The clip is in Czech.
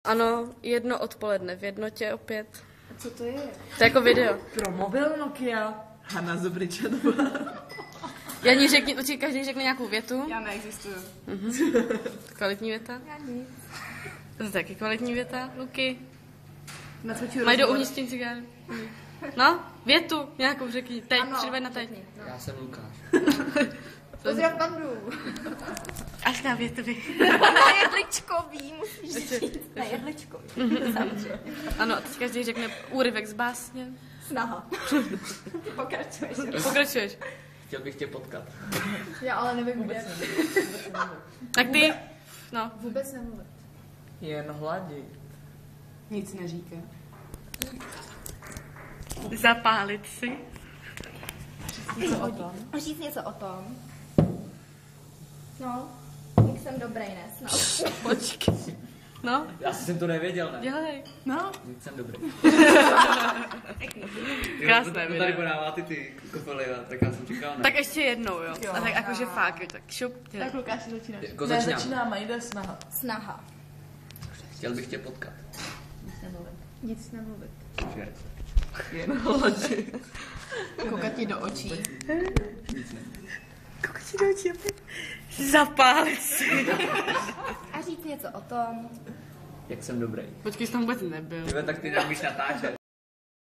Ano, jedno odpoledne v jednotě opět. A co to je? To je jako video. Pro mobil Nokia Hana Zobričanová. Janí řekni, určitě každý řekne nějakou větu. Já neexistuju. Kvalitní věta. Já nic. To je taky kvalitní věta. Luky. Natočil Mají do rozhovor. uvnitř cigáry. No, větu nějakou řekni. Teď, Ano, 3, 2, 1, teď. řekni, no. Já jsem Lukáš. Pozdrav bandu. Až na větvy. Na jedličkový musíš říct. Na jedličkový. Samozřejmě. Ano, a teď každý řekne úryvek z básně. Snaha. Pokračuješ. Pokračuješ. Chtěl bych tě potkat. Já ale nevím, kde. Tak ty, no. Vůbec nemluvím. Jen hladit. Nic neříká. Zapálit si. Říct něco o tom. No, jak jsem dobrý, ne? Snad. Počkej. No, Já jsem to nevěděl, ne? dělej. No. Jsem dobrý. Krásné To tady video. podává ty kofely, tak já jsem čekal, ne? Tak ještě jednou, jo. A tak jakože fakt, jo, tak šup. Dělej. Tak Lukáši začínáš. Jako Ne, začínám. začínáme, jde snaha. Snaha. Chtěl bych tě potkat. Nic nemluvit. Že? Jen hladit. Koukat ti do očí. Koukaj do očí opět. Zapálit si. A říct něco o tom. Jak jsem dobrý. Počkej, jsi tam vůbec nebyl. Tak ty nemůžeš natáčet.